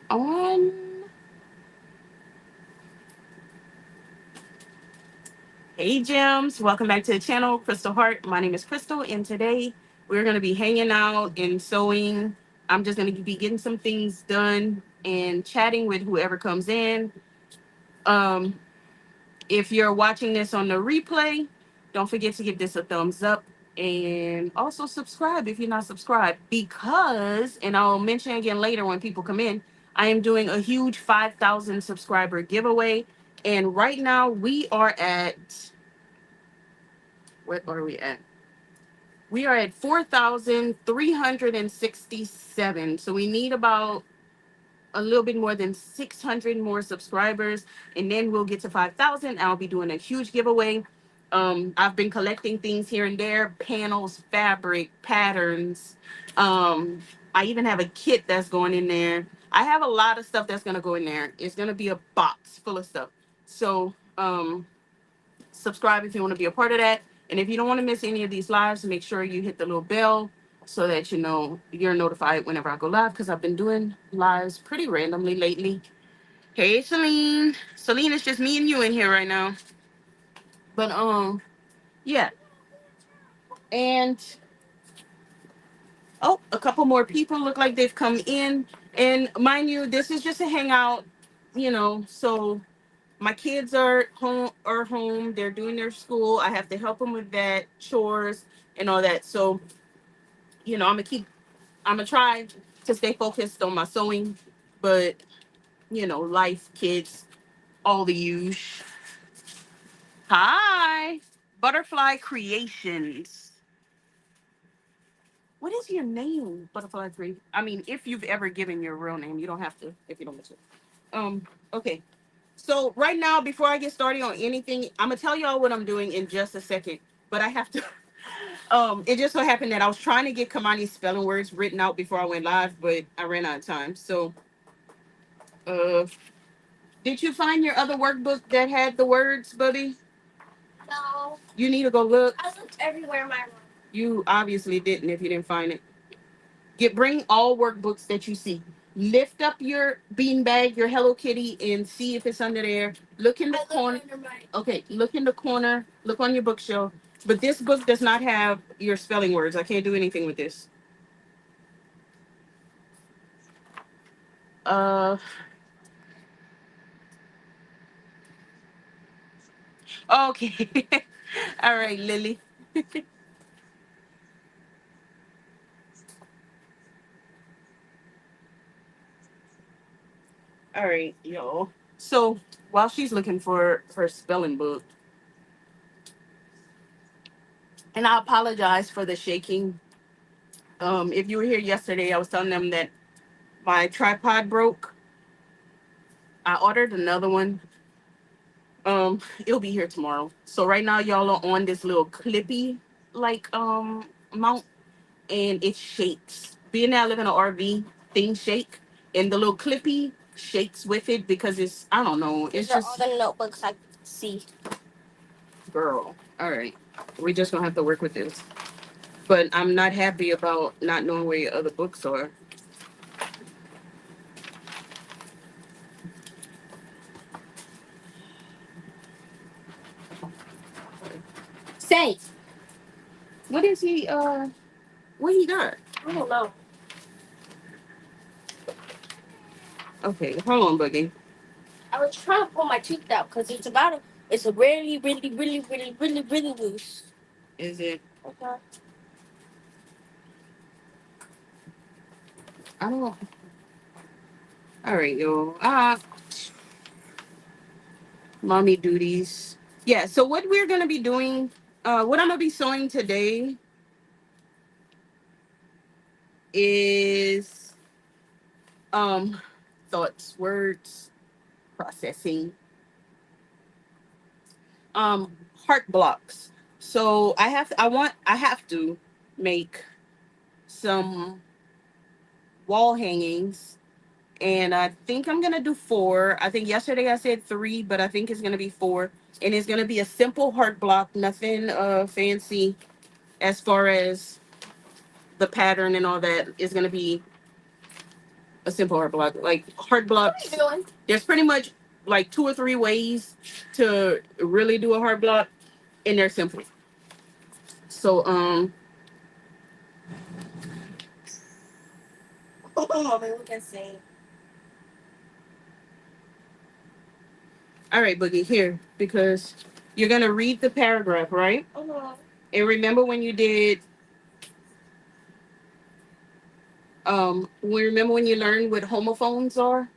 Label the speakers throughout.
Speaker 1: On. Hey, Gems. Welcome back to the channel, Crystal Heart. My name is Crystal, and today we're going to be hanging out and sewing. I'm just going to be getting some things done and chatting with whoever comes in. Um, if you're watching this on the replay, don't forget to give this a thumbs up and also subscribe if you're not subscribed because, and I'll mention again later when people come in, I am doing a huge 5,000 subscriber giveaway. And right now we are at, what are we at? We are at 4,367. So we need about a little bit more than 600 more subscribers, and then we'll get to 5,000. I'll be doing a huge giveaway. I've been collecting things here and there, panels, fabric, patterns. I even have a kit that's going in there. I have a lot of stuff that's going to go in there. It's going to be a box full of stuff. So subscribe if you want to be a part of that. And if you don't want to miss any of these lives, make sure you hit the little bell so that you know you're notified whenever I go live, because I've been doing lives pretty randomly lately. Hey, Celine. Celine, it's just me and you in here right now. But yeah. And oh, a couple more people look like they've come in. And mind you, this is just a hangout, so my kids are home, they're doing their school. I have to help them with that, chores and all that. So, I'm gonna try to stay focused on my sewing, but life, kids, all the use. Hi, Butterfly Creations. What is your name, Butterfly Creations? I mean, if you've ever given your real name, you don't have to if you don't want to. Okay. So right now, before I get started on anything, I'm gonna tell y'all what I'm doing in just a second. But I have to. It just so happened that I was trying to get Kamani's spelling words written out before I went live, but I ran out of time. So, uh, did you find your other workbook that had the words, Bubby? No. You need to go look. I looked everywhere in my room. You obviously didn't if you didn't find it. Bring all workbooks that you see. Lift up your beanbag, your Hello Kitty, and see if it's under there. Look in the corner. Okay, look in the corner. Look on your bookshelf. But this book does not have your spelling words. I can't do anything with this. Uh, okay. All right, Lily. All right, yo. So while she's looking for her spelling book, and I apologize for the shaking. If you were here yesterday, I was telling them that my tripod broke. I ordered another one. It'll be here tomorrow. So right now, y'all are on this little clippy mount, and it shakes. Being that I live in an RV, things shake, and the little clippy shakes with it because it's, I don't know, it's
Speaker 2: These are
Speaker 1: just
Speaker 2: all the notebooks I see.
Speaker 1: girl. All right, we just gonna have to work with this. But I'm not happy about not knowing where your other books are.
Speaker 2: Say,
Speaker 1: What is he? What he got?
Speaker 2: I don't know.
Speaker 1: Okay, hold on, Buggy.
Speaker 2: I was trying to pull my tooth out because it's a really, really, really, really, really, really loose.
Speaker 1: Is it?
Speaker 2: Okay.
Speaker 1: I don't. All right, yo. Mommy duties. Yeah. So what we're gonna be doing, what I'm gonna be sewing today is um thoughts, words, processing, um heart blocks. So I have to make some wall hangings, and I think I'm gonna do four. I think yesterday I said three, but I think it's gonna be four. And it's gonna be a simple heart block, nothing fancy as far as the pattern and all that. Is gonna be a simple heart block. Like heart blocks,
Speaker 2: What are you doing?
Speaker 1: there's pretty much like 2 or 3 ways to really do a heart block, and they're simple. So
Speaker 2: Oh, maybe we can say.
Speaker 1: all right, Boogie, here, because you're gonna read the paragraph, right? And remember when you did remember when you learned what homophones are?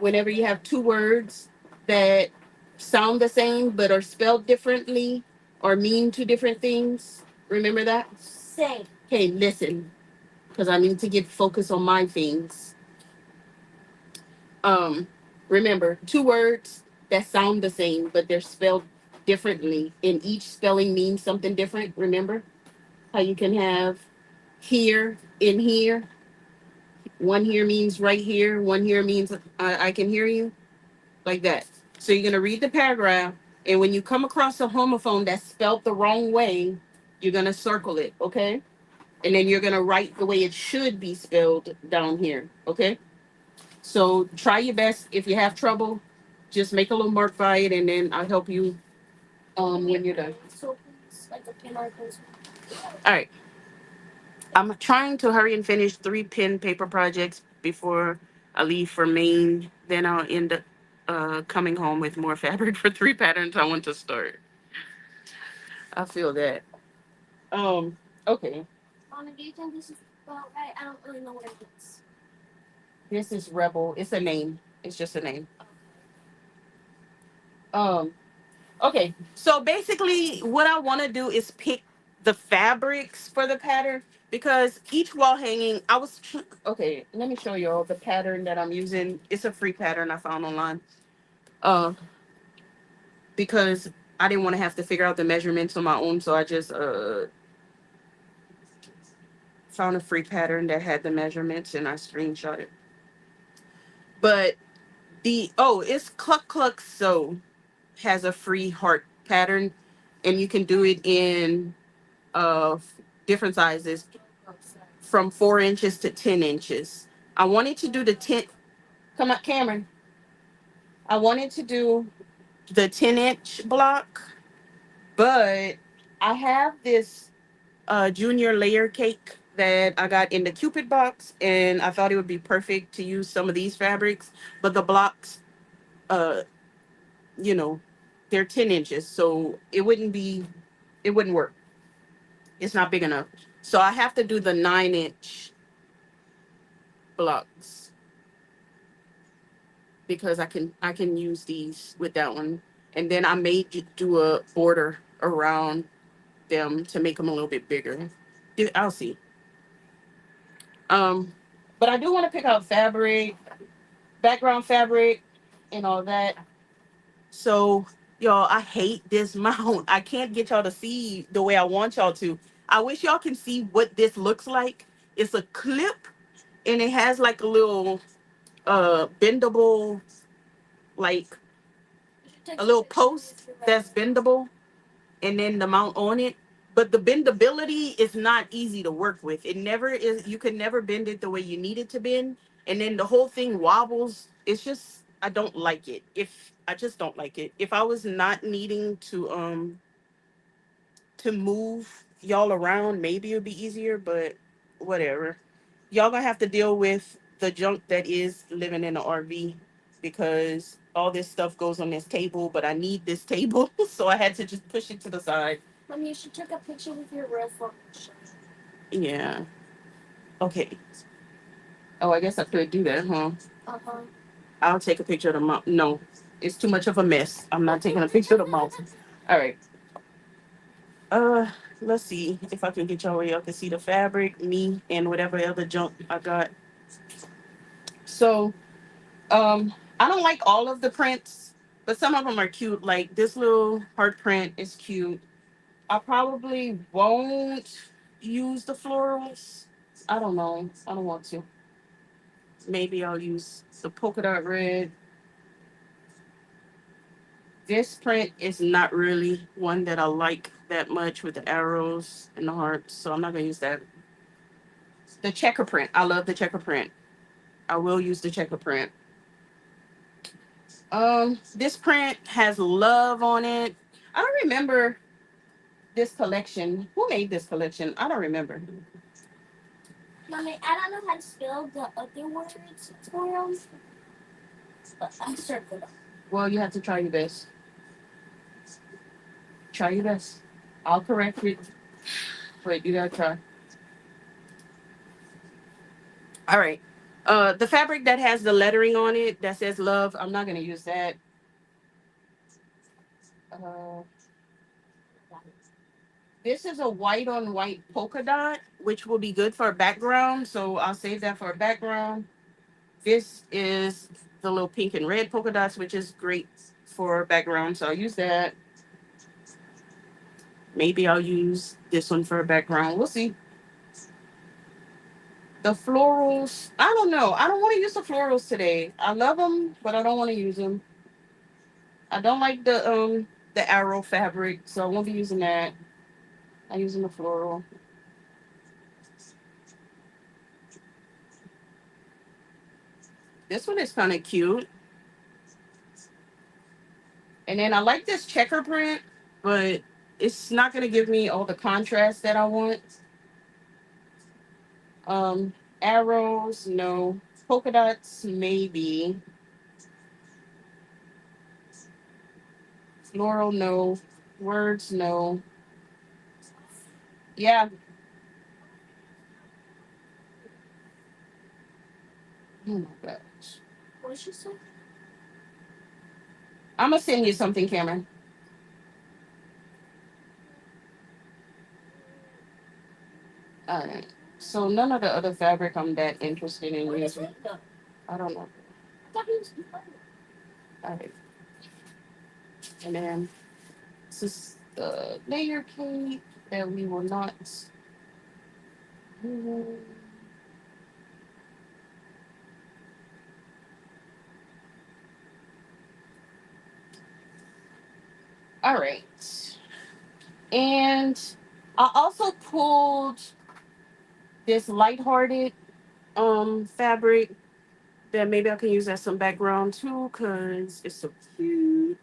Speaker 1: Whenever you have two words that sound the same but are spelled differently or mean two different things. Remember that?
Speaker 2: Same.
Speaker 1: Okay, listen, because I need to get focused on my things. Um, Remember, two words that sound the same but they're spelled differently, and each spelling means something different. Remember how you can have here in here. One here means right here. One here means I can hear you, like that. So you're gonna read the paragraph, and when you come across a homophone that's spelled the wrong way, you're gonna circle it, okay? And then you're gonna write the way it should be spelled down here, okay? So try your best. If you have trouble, just make a little mark by it, and then I'll help you when you're done.
Speaker 2: So please, like a pin or pencil.
Speaker 1: All right. I'm trying to hurry and finish 3 pen paper projects before I leave for Maine. Then I'll end up coming home with more fabric for 3 patterns I want to start. I feel that. Okay.
Speaker 2: Mama, do you think this is about right? I don't really know what it is.
Speaker 1: This is Rebel. It's a name. It's just a name. Um, okay. So basically what I want to do is pick the fabrics for the pattern, because each wall hanging, okay, let me show y'all the pattern that I'm using. It's a free pattern I found online. Uh, because I didn't want to have to figure out the measurements on my own, so I just found a free pattern that had the measurements and I screenshot it. But it's Cluck Cluck Sew has a free heart pattern, and you can do it in uh different sizes from 4 inches to 10 inches. I wanted to do the 10. Come on, Cameron. I wanted to do the 10-inch block, but I have this junior layer cake that I got in the Cupid box, and I thought it would be perfect to use some of these fabrics. But the blocks, uh, you know, they're 10 inches, so it wouldn't work. It's not big enough, so I have to do the 9-inch blocks because I can use these with that one, and then I may do a border around them to make them a little bit bigger. I'll see. Um, but I do want to pick out fabric, background fabric, and all that. So, y'all, I hate this mount. I can't get y'all to see the way I want y'all to. I wish y'all can see what this looks like. It's a clip, and it has like a little bendable, like a little post that's bendable, and then the mount on it. But the bendability is not easy to work with. It never is. You can never bend it the way you need it to bend, and then the whole thing wobbles. It's just I don't like it. If I just don't like it. If I was not needing to move y'all around, maybe it'd be easier. But whatever. Y'all gonna have to deal with the junk that is living in the RV, because all this stuff goes on this table. But I need this table, so I had to just push it to the side.
Speaker 2: Mommy, you should take a picture with your real phone.
Speaker 1: Yeah. Okay. Oh, I guess I could do that, huh?
Speaker 2: Uh huh.
Speaker 1: I'll take a picture of the mouth. No, it's too much of a mess. I'm not taking a picture of the mouth. All right. Uh, let's see if I can get y'all where y'all can see the fabric, me, and whatever other junk I got. So, I don't like all of the prints, but some of them are cute. Like this little heart print is cute. I probably won't use the florals. I don't know. I don't want to. Maybe I'll use the polka dot red. This print is not really one that I like that much with the arrows and the hearts, so I'm not gonna use that. The checker print. I love the checker print. I will use the checker print. This print has love on it. I don't remember this collection. Who made this collection? I don't remember.
Speaker 2: Mommy, I don't know how to spell the other words for them, but I circled them.
Speaker 1: Well, you have to try your best. Try your best. I'll correct it, but you gotta try. All right. The fabric that has the lettering on it that says love, I'm not gonna use that. Uh, this is a white on white polka dot, which will be good for a background. So I'll save that for a background. This is the little pink and red polka dots, which is great for background. So I'll use that. Maybe I'll use this one for a background. We'll see. The florals, I don't know. I don't want to use the florals today. I love them, but I don't want to use them. I don't like the arrow fabric, so I won't be using that. I'm using the floral. This one is kind of cute. And then I like this checker print, but it's not gonna give me all the contrast that I want. Um, Arrows, no. Polka dots, maybe. Floral, no. Words, no. Yeah. Oh my gosh.
Speaker 2: What did she say?
Speaker 1: I'm gonna send you something, Cameron. All right. So none of the other fabric I'm that interested in
Speaker 2: What is
Speaker 1: using.
Speaker 2: it though?
Speaker 1: I don't know.
Speaker 2: I thought he was.
Speaker 1: All right. And then this is the layer cake that we will not. All right. And I also pulled this lighthearted fabric that maybe I can use as some background too, because it's so cute.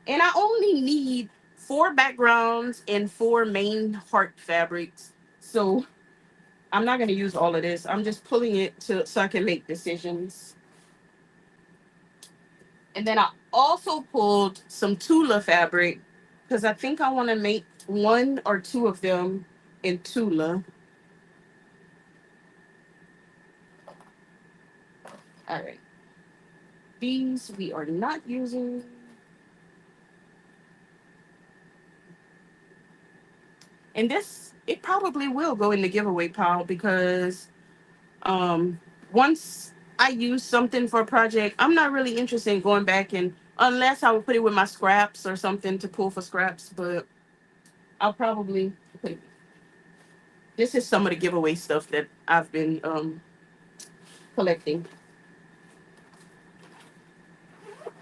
Speaker 1: And I only need 4 backgrounds and 4 main heart fabrics. So I'm not gonna use all of this. I'm just pulling it to so I can make decisions. And then I also pulled some Tula fabric because I think I want to make 1 or 2 of them in Tula. All right. These we are not using. And this, it probably will go in the giveaway pile because once I use something for a project, I'm not really interested in going back and unless I would put it with my scraps or something to pull for scraps, but I'll probably put it. This is some of the giveaway stuff that I've been collecting.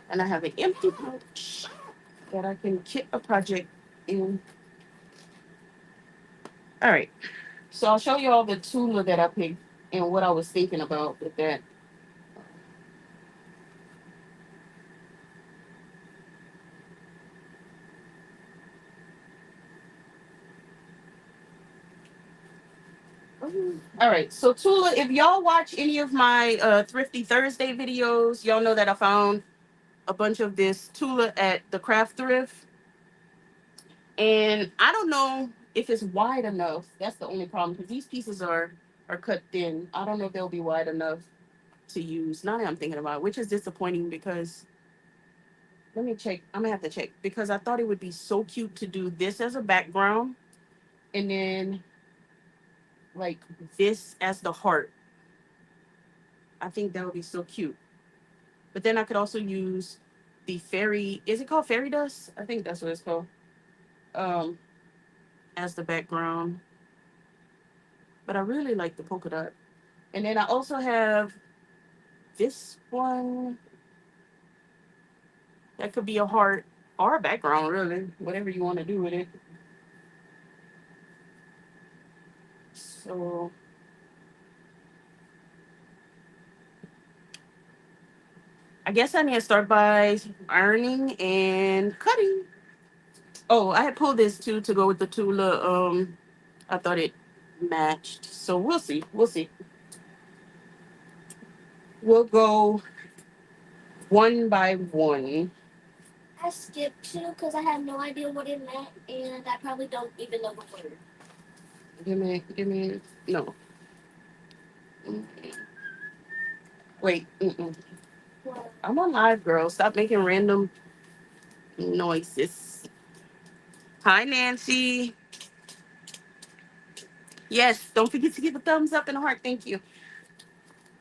Speaker 1: And I have an empty pouch that I can kit a project in. All right. So I'll show you all the Tula that I picked and what I was thinking about with that. All right. So Tula, if y'all watch any of my Thrifty Thursday videos, y'all know that I found a bunch of this Tula at the craft thrift. And I don't know if it's wide enough. That's the only problem because these pieces are cut thin. I don't know if they'll be wide enough to use. Now that I'm thinking about it, which is disappointing because let me check. I'm gonna have to check because I thought it would be so cute to do this as a background and then like this as the heart. I think that would be so cute. But then I could also use the fairy. Is it called fairy dust? I think that's what it's called. Um, as the background. But I really like the polka dot. And then I also have this one that could be a heart or a background, really, whatever you want to do with it. So I guess I need to start by ironing and cutting. Oh, I had pulled this too to go with the Tula. I thought it matched. So we'll see. We'll see. We'll go one by one.
Speaker 2: I skipped two because I had no idea what it meant, and I probably don't even know the word.
Speaker 1: Give me, no. Mm, wait, mm-mm.
Speaker 2: Well,
Speaker 1: I'm on live, girl. Stop making random noises. Hi, Nancy. Yes, don't forget to give a thumbs up and a heart. Thank you.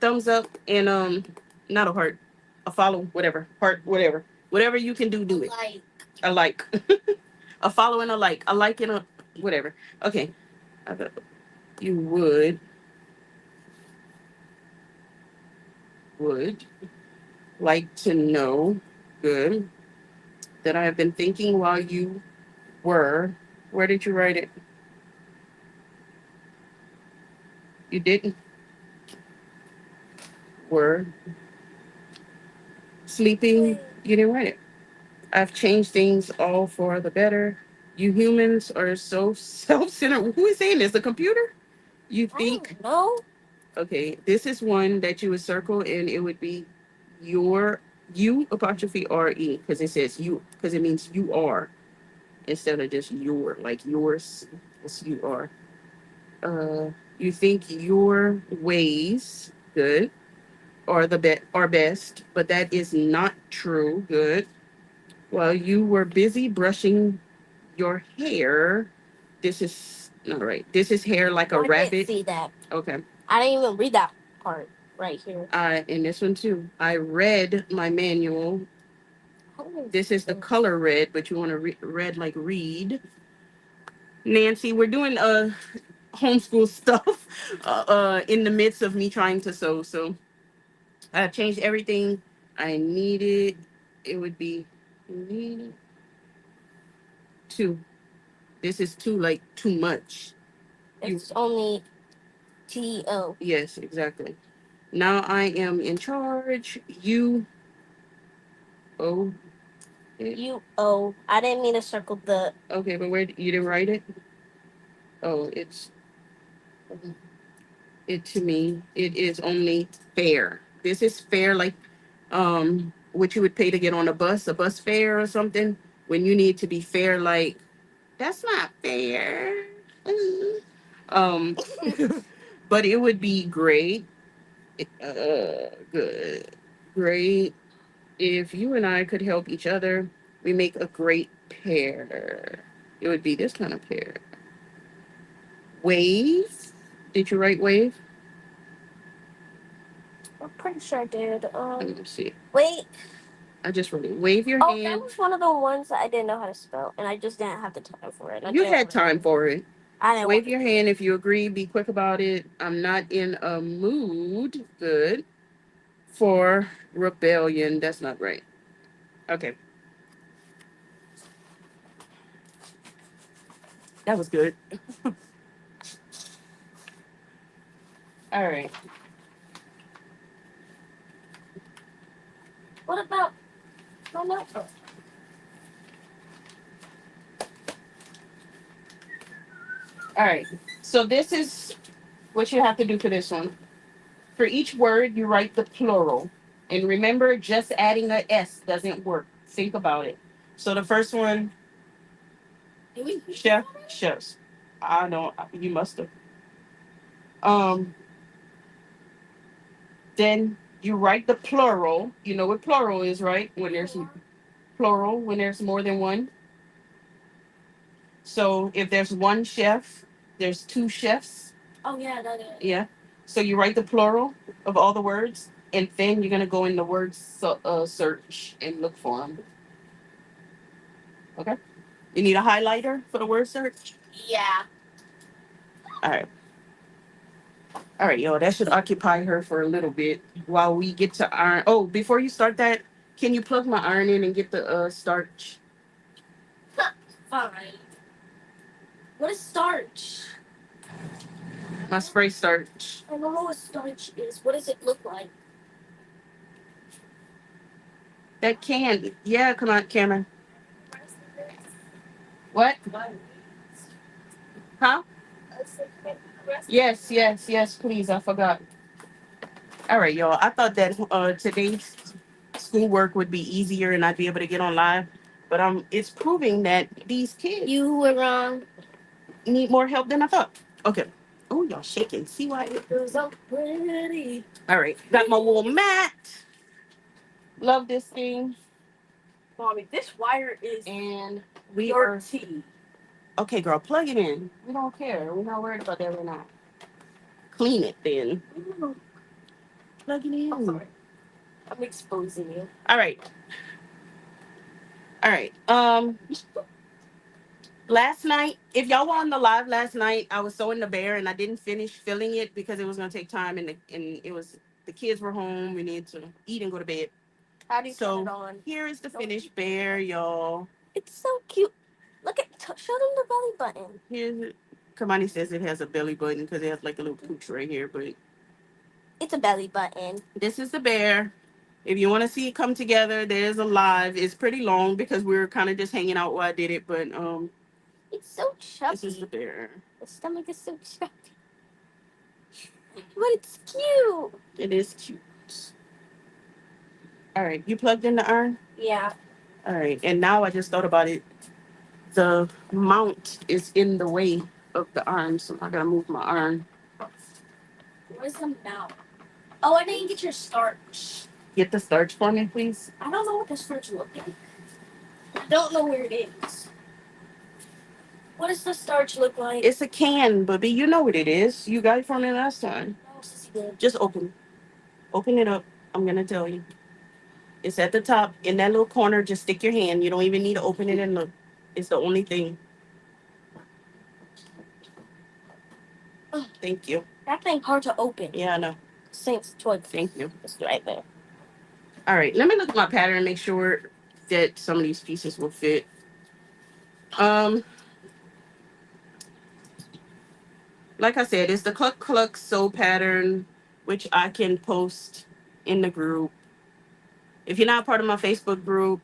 Speaker 1: Thumbs up and not a heart, a follow, whatever, heart, whatever you can do, do it.
Speaker 2: like,
Speaker 1: A like, a follow and a like and a whatever. Okay, I thought you would like to know. Good. That I have been thinking while you were. Where did you write it? You didn't. Were sleeping. You didn't write it. I've changed things all for the better. You humans are so self-centered. Who is saying this? The computer? You
Speaker 2: I
Speaker 1: think?
Speaker 2: don't know.
Speaker 1: Okay, this is one that you would circle, and it would be your you apostrophe re because it says you because it means you are instead of just your like yours. It's you are. You think your ways good are are best, but that is not true. Good. While you were busy brushing your hair, this is not right. This is hair like a
Speaker 2: Oh, I didn't
Speaker 1: rabbit.
Speaker 2: see that.
Speaker 1: Okay.
Speaker 2: I didn't even read that part right here.
Speaker 1: And this one too. I read my manual.
Speaker 2: Oh,
Speaker 1: This is the color red, but you want to read like read. Nancy, we're doing homeschool stuff in the midst of me trying to sew. So I've changed everything I needed. It would be needed two. This is too like too much.
Speaker 2: it's only T-O.
Speaker 1: Yes, exactly. Now I am in charge. You oh
Speaker 2: U-O. I didn't mean to circle the...
Speaker 1: okay, but where you didn't write it? Oh, it's it to me. It is only fair. This is fair, like what you would pay to get on a bus fare or something. When you need to be fair, like that's not fair. Mm. Um, but it would be great. Good, great if you and I could help each other, we make a great pair. It would be this kind of pair. Wave. Did you write wave?
Speaker 2: I'm pretty sure I did.
Speaker 1: Let me see.
Speaker 2: Wait.
Speaker 1: I just wrote it. Wave your
Speaker 2: Oh, that
Speaker 1: hand.
Speaker 2: was one of the ones that I didn't know how to spell, and I just didn't have the time for it.
Speaker 1: You had time for it.
Speaker 2: I didn't
Speaker 1: Wave
Speaker 2: want
Speaker 1: your
Speaker 2: to.
Speaker 1: hand if you agree. Be quick about it. I'm not in a mood. Good. For rebellion. That's not right. Okay. That was good. All right.
Speaker 2: What about my notebook?
Speaker 1: All right. So this is what you have to do for this one. For each word, you write the plural. And remember, just adding a S doesn't work. Think about it. So the first one,
Speaker 2: Did we?
Speaker 1: chef, chefs. I don't, you must have. Um, then you write the plural. You know what plural is, right? When there's plural, when there's more than one. So if there's one chef, there's two chefs.
Speaker 2: Oh yeah, that is.
Speaker 1: Yeah. So you write the plural of all the words, and then you're gonna go in the word search and look for them. Okay. You need a highlighter for the word search.
Speaker 2: Yeah.
Speaker 1: All right. All right, yo. That should occupy her for a little bit while we get to iron. Oh, before you start that, can you plug my iron in and get the starch?
Speaker 2: Fine. What is starch?
Speaker 1: My spray starch.
Speaker 2: I don't know what starch is. What does it look like?
Speaker 1: That can. Yeah, come on, Cameron. What? Huh? Yes, yes, yes, please. I forgot. All right, y'all. I thought that today's schoolwork would be easier and I'd be able to get on live, but it's proving that these kids
Speaker 2: You were wrong.
Speaker 1: need more help than I thought. Okay. Oh, y'all shaking. See why it
Speaker 2: It was so pretty.
Speaker 1: All right. Got my wool mat. Love this thing.
Speaker 2: Mommy, this wire is
Speaker 1: And we are
Speaker 2: dirty.
Speaker 1: okay, girl. Plug it in. We don't care. We're not worried about that right now. Clean it then. Plug it in.
Speaker 2: I'm sorry. I'm exposing you.
Speaker 1: All right. All right. Last night, if y'all were on the live last night, I was sewing the bear and I didn't finish filling it because it was gonna take time and it was the kids were home. We needed to eat and go to bed.
Speaker 2: How do you turn it
Speaker 1: So
Speaker 2: on?
Speaker 1: here is the finished bear, y'all.
Speaker 2: It's so cute. Look at show them the belly button.
Speaker 1: Here's Kamani says it has a belly button because it has like a little pooch right here, but
Speaker 2: It's a belly button.
Speaker 1: this is the bear. If you want to see it come together, there's a live. It's pretty long because we were kind of just hanging out while I did it, but
Speaker 2: It's so chubby.
Speaker 1: this is the bear.
Speaker 2: The stomach is so chubby. But it's cute.
Speaker 1: It is cute. All right, you plugged in the iron?
Speaker 2: Yeah.
Speaker 1: All right, and now I just thought about it. The mount is in the way of the iron, so I gotta move my iron.
Speaker 2: Where's the mouth? Oh, I didn't get your starch.
Speaker 1: Get the starch for me, please.
Speaker 2: I don't know what the starch looks like. I don't know where it is. What does the starch look like?
Speaker 1: It's a can, Bubby. You know what it is. You got it from me last time.
Speaker 2: No, Sissy did.
Speaker 1: Just open it up. I'm gonna tell you. It's at the top in that little corner. Just stick your hand. You don't even need to open it and look. It's the only thing. Thank you.
Speaker 2: That thing hard to open.
Speaker 1: Yeah, I know.
Speaker 2: Since towards
Speaker 1: Thank you.
Speaker 2: it's right there.
Speaker 1: All right, let me look at my pattern and make sure that some of these pieces will fit. Um, like I said, it's the Cluck Cluck sew pattern, which I can post in the group. If you're not part of my Facebook group,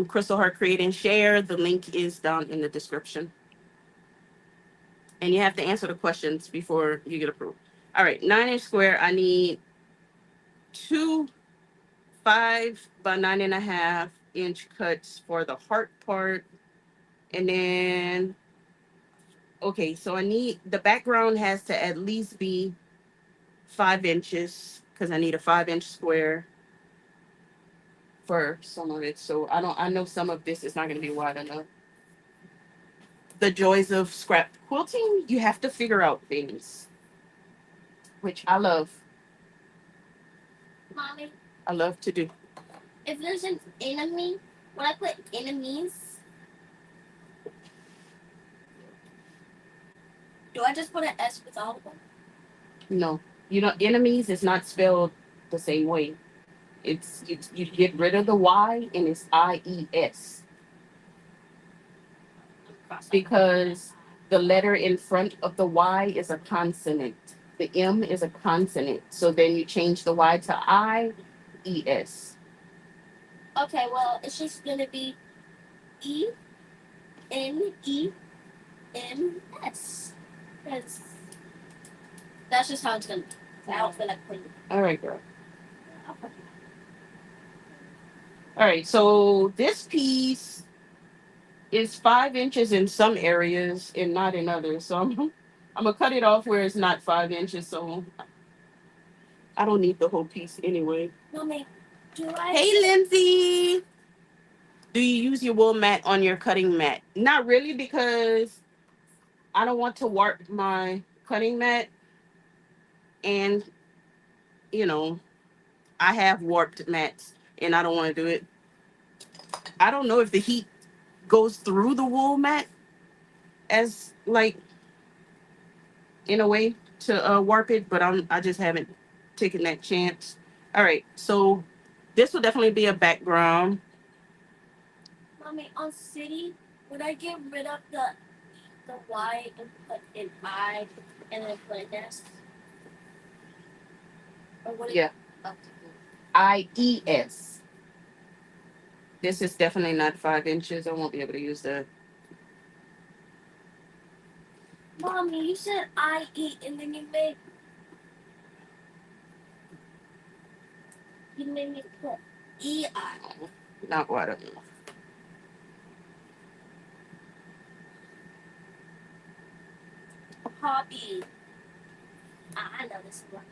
Speaker 1: Crystal Heart Create and Share, the link is down in the description. And you have to answer the questions before you get approved. All right, 9-inch square. I need two 5 by 9.5 inch cuts for the heart part. And then, okay, so I need the background has to at least be 5 inches because I need a 5-inch square for some of it. So I know some of this is not going to be wide enough. The joys of scrap quilting, you have to figure out things, which I love.
Speaker 2: Mommy,
Speaker 1: I love to do.
Speaker 2: if there's an enemy, when I put enemies, do I just put an S with all of them?
Speaker 1: No, enemies is not spelled the same way. It's you get rid of the Y and it's IES because the letter in front of the Y is a consonant. The M is a consonant. So then you change the Y to IES.
Speaker 2: Okay, well, it's just gonna be ENEMS. Because that's just how it's gonna be. I don't feel like putting it.
Speaker 1: All right, girl. All right, so this piece is 5 inches in some areas and not in others. So I'm gonna cut it off where it's not 5 inches. So I don't need the whole piece anyway.
Speaker 2: Mommy, do I?
Speaker 1: Hey, Lindsay. Do you use your wool mat on your cutting mat? Not really because I don't want to warp my cutting mat. And, you know, I have warped mats and I don't want to do it. I don't know if the heat goes through the wool mat as like in a way to warp it, but I just haven't taken that chance. All right, so this will definitely be a background.
Speaker 2: Mommy, on city, would I get rid of the Y and put an I and then put an S? Or would it?
Speaker 1: Yeah. IES. This is definitely not 5 inches. I won't be able to use that.
Speaker 2: Mommy, you said I eat, and then you made me put E-I.
Speaker 1: Not water.
Speaker 2: Hobby. I know this one.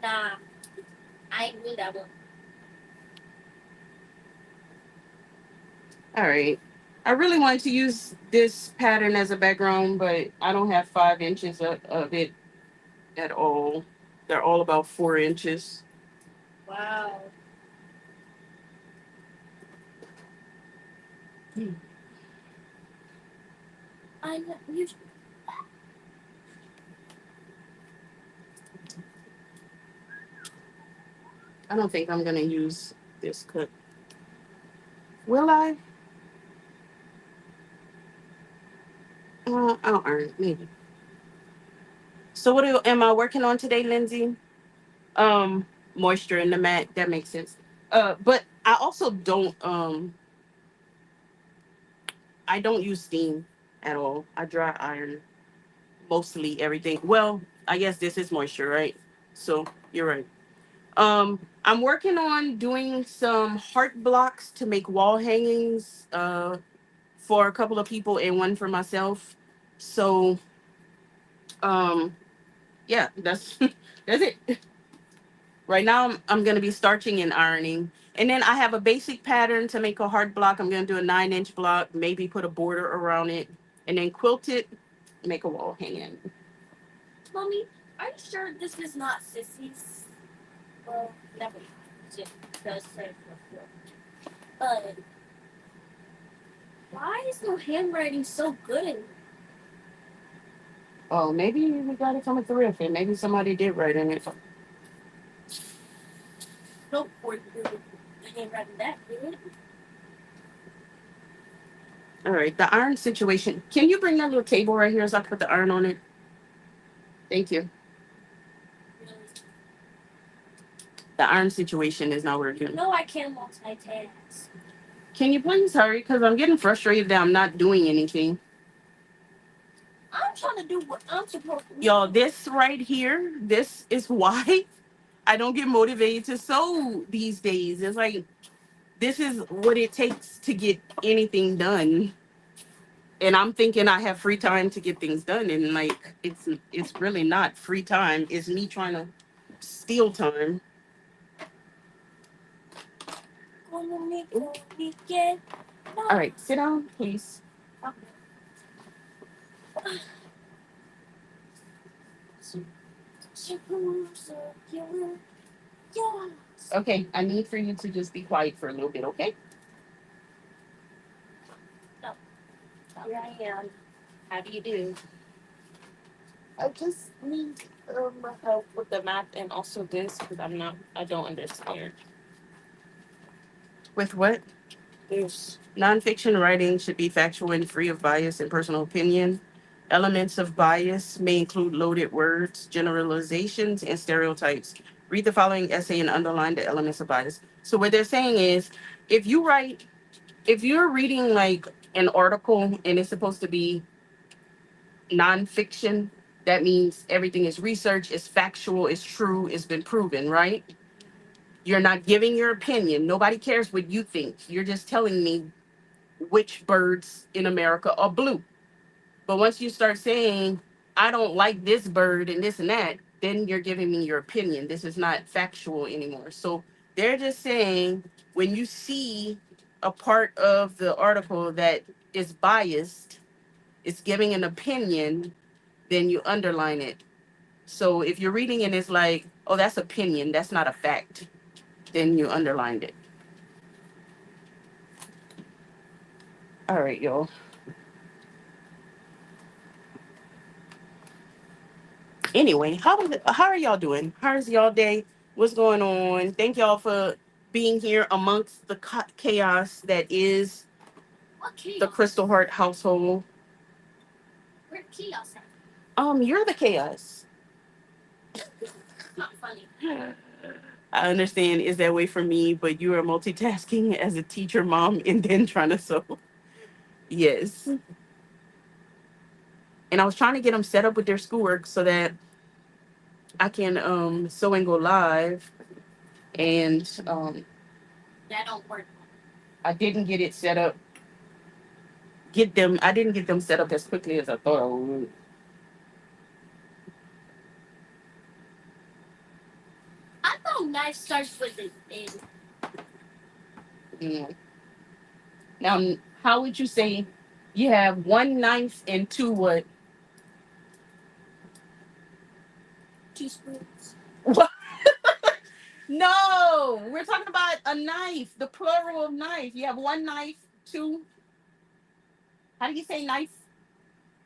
Speaker 2: Nah, I knew that one.
Speaker 1: All right. I really wanted to use this pattern as a background, but I don't have 5 inches of it at all. They're all about 4 inches.
Speaker 2: Wow. I know you.
Speaker 1: I don't think I'm gonna use this cut. Will I? I'll earn it, maybe. So am I working on today, Lindsay? Moisture in the mat. That makes sense. But I also I don't use steam at all. I dry iron mostly everything. Well, I guess this is moisture, right? So you're right. I'm working on doing some heart blocks to make wall hangings for a couple of people and one for myself. So um yeah, that's that's it. Right now I'm gonna be starching and ironing. And then I have a basic pattern to make a heart block. I'm gonna do a 9 inch block, maybe put a border around it, and then quilt it, make a wall hanging.
Speaker 2: Mommy, are you sure this is not Sissy's? Well, never mind. It does say before. But why is the handwriting so good in
Speaker 1: Oh, maybe we got it from a thrift and maybe somebody did write in it.
Speaker 2: no for the handwriting that good?
Speaker 1: All right, the iron situation. Can you bring that little table right here so I can put the iron on it? Thank you.
Speaker 2: Really?
Speaker 1: The iron situation is not
Speaker 2: You
Speaker 1: working.
Speaker 2: know I can't multitask.
Speaker 1: Can you please hurry? Because I'm getting frustrated that I'm not doing anything.
Speaker 2: I'm trying to do what I'm supposed to do.
Speaker 1: Y'all, this right here, this is why I don't get motivated to sew these days. It's like, this is what it takes to get anything done. And I'm thinking I have free time to get things done. And like, it's really not free time. It's me trying to steal time.
Speaker 2: Gonna make a weekend. No.
Speaker 1: All right, sit down, please.
Speaker 2: Yes.
Speaker 1: Okay, I need for you to just be quiet for a little bit, okay?
Speaker 2: No. Here I am. How do you do?
Speaker 1: I just need help with the math and also this because I don't understand. With what? There's nonfiction writing should be factual and free of bias and personal opinion. Elements of bias may include loaded words, generalizations, and stereotypes. Read the following essay and underline the elements of bias. So what they're saying is, if you write, if you're reading like an article and it's supposed to be nonfiction, that means everything is research, is factual, is true, it's been proven, right? You're not giving your opinion. Nobody cares what you think. You're just telling me which birds in America are blue. But once you start saying, I don't like this bird and this and that, then you're giving me your opinion. This is not factual anymore. So they're just saying when you see a part of the article that is biased, it's giving an opinion, then you underline it. So if you're reading and it's like, oh, that's opinion, that's not a fact, then you underlined it. All right, y'all. Anyway, how are y'all doing? How's y'all day? What's going on? Thank y'all for being here amongst the chaos that is
Speaker 2: What chaos?
Speaker 1: the Crystal Heart household.
Speaker 2: Where chaos at?
Speaker 1: You're the chaos.
Speaker 2: Not funny.
Speaker 1: I understand is that way for me, but you are multitasking as a teacher, mom, and then trying to sew. Yes. And I was trying to get them set up with their schoolwork so that I can sew and go live. And
Speaker 2: That don't work.
Speaker 1: I didn't get it set up. I didn't get them set up as quickly as I thought I would.
Speaker 2: I thought knife starts with an N.
Speaker 1: Mm. Now, how would you say you have one knife and two what?
Speaker 2: Two spoons.
Speaker 1: What? No, we're talking about a knife, the plural of knife. You have one knife, two. How do you say knife?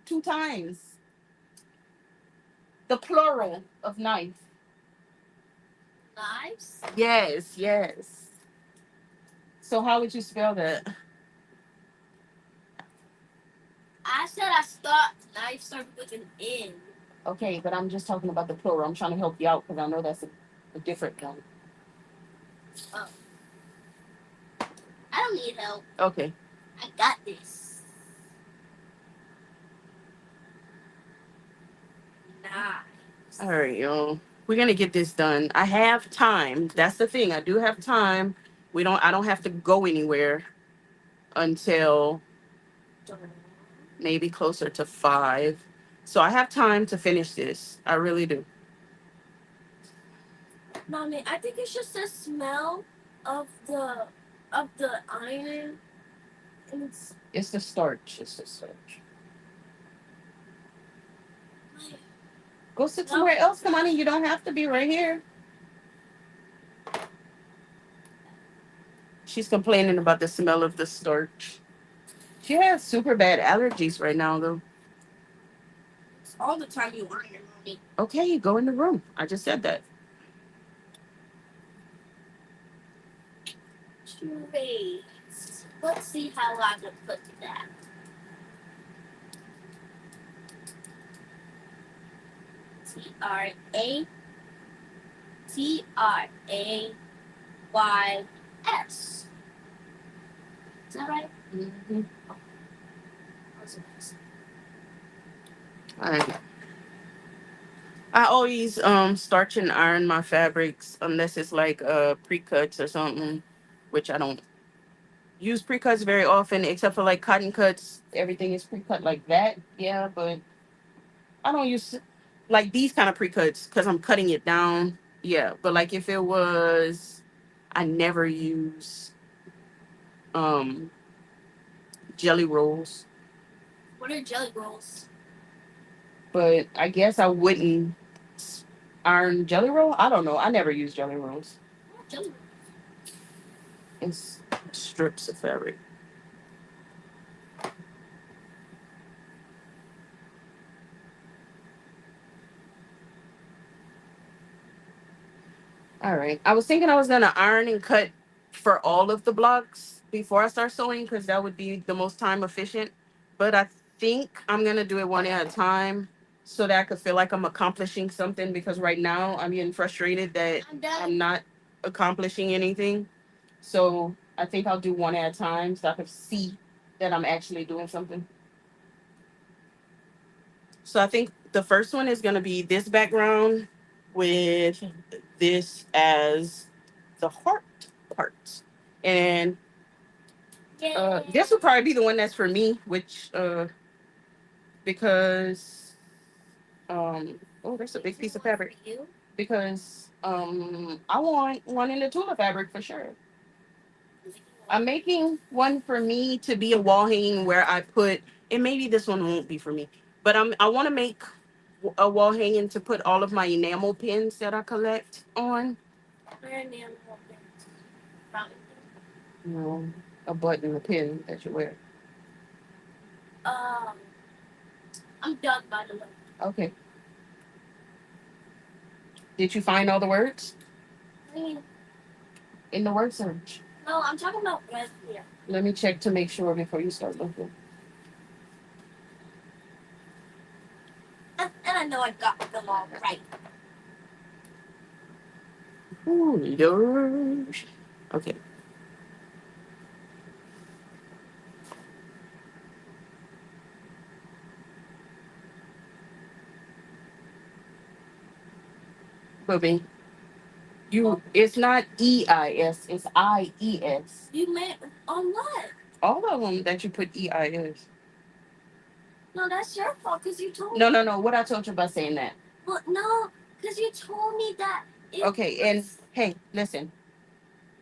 Speaker 1: Two times. The plural of knife.
Speaker 2: Knives?
Speaker 1: Yes, yes. So how would you spell that?
Speaker 2: I said I thought knife started with an N.
Speaker 1: Okay, but I'm just talking about the plural. I'm trying to help you out because I know that's a different one.
Speaker 2: Oh. I don't need help.
Speaker 1: Okay.
Speaker 2: I got this. Knives.
Speaker 1: All right, y'all. We're gonna get this done. I have time. That's the thing. I do have time. I don't have to go anywhere until maybe closer to 5. So I have time to finish this. I really do.
Speaker 2: Mommy, I think it's just the smell of the iron. And
Speaker 1: It's the starch. It's the starch. Go sit somewhere else. Come on in. You don't have to be right here. She's complaining about the smell of the starch. She has super bad allergies right now, though.
Speaker 2: it's all the time you iron, mommy.
Speaker 1: Okay, go in the room. I just said that.
Speaker 2: Wait. Let's see how I would put that. TRATRAYS. Is that right?
Speaker 1: Mm-hmm. All right. I always starch and iron my fabrics unless it's like pre-cuts or something, which I don't use pre-cuts very often, except for like cotton cuts. Everything is pre-cut like that. Yeah, but I don't use like these kind of pre-cuts because I'm cutting it down. Yeah, but like if it was, I never use um jelly rolls,
Speaker 2: What are jelly rolls?
Speaker 1: but I guess I wouldn't iron jelly roll. I don't know. I never use jelly rolls.
Speaker 2: What are jelly rolls?
Speaker 1: It's strips of fabric. All right. I was thinking I was gonna iron and cut for all of the blocks before I start sewing because that would be the most time efficient. But I think I'm gonna do it one at a time so that I could feel like I'm accomplishing something because right now I'm getting frustrated that
Speaker 2: I'm done.
Speaker 1: I'm not accomplishing anything. So I think I'll do one at a time so I can see that I'm actually doing something. So I think the first one is gonna be this background with this as the heart part. And this would probably be the one that's for me, which because oh, there's a big piece of fabric. Because I want one in the Tula fabric for sure. I'm making one for me to be a wall hanging where I put, and maybe this one won't be for me, but I want to make a wall hanging to put all of my enamel pins that I collect on.
Speaker 2: Where enamel pins? Fountain
Speaker 1: You know, a button, a pin that you wear.
Speaker 2: Um, I'm done by the way.
Speaker 1: Okay. Did you find all the words
Speaker 2: I mean,
Speaker 1: in the word search?
Speaker 2: no, I'm talking about right here.
Speaker 1: Let me check to make sure before you start looking.
Speaker 2: And I know I got them all right.
Speaker 1: Ooh, Lord. Okay. Booby. It's not EIS, it's IES.
Speaker 2: You made on what?
Speaker 1: All of them that you put EIS.
Speaker 2: No, that's your fault because you told me.
Speaker 1: No. What I told you about saying that.
Speaker 2: Well, no, because you told me that.
Speaker 1: Okay, and hey, listen.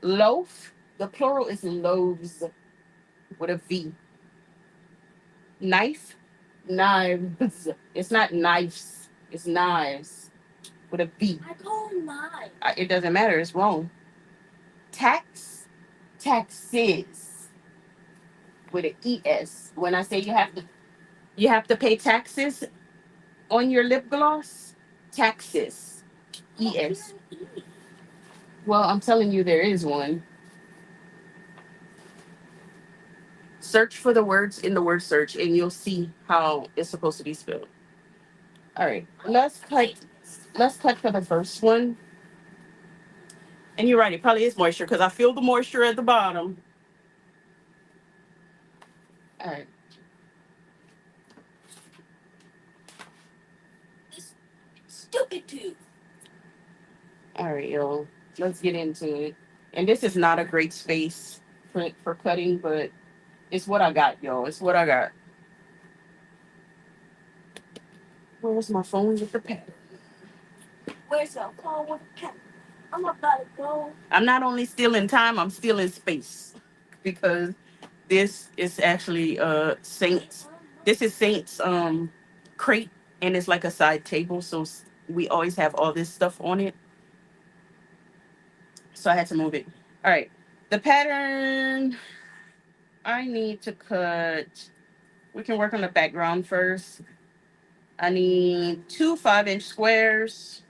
Speaker 1: Loaf, the plural is loaves with a V. Knife, knives. It's not knives, it's knives with a V.
Speaker 2: I call them mine.
Speaker 1: It doesn't matter, it's wrong. Tax, taxes with an ES. When I say you have to pay taxes on your lip gloss, taxes. ES. Well, I'm telling you there is one. Search for the words in the word search and you'll see how it's supposed to be spelled. All right. Let's cut for the first one. And you're right, it probably is moisture because I feel the moisture at the bottom. All right.
Speaker 2: This stupid tooth.
Speaker 1: All right, y'all. Let's get into it. And this is not a great space for cutting, but it's what I got, y'all. It's what I got. Where's my phone with the pad?
Speaker 2: Where's the phone with the cat? I'm about to go.
Speaker 1: I'm not only stealing time, I'm stealing space. Because this is actually Saints. This is Saints crate and it's like a side table, so we always have all this stuff on it. So I had to move it. All right. The pattern I need to cut. We can work on the background first. I need two 5-inch squares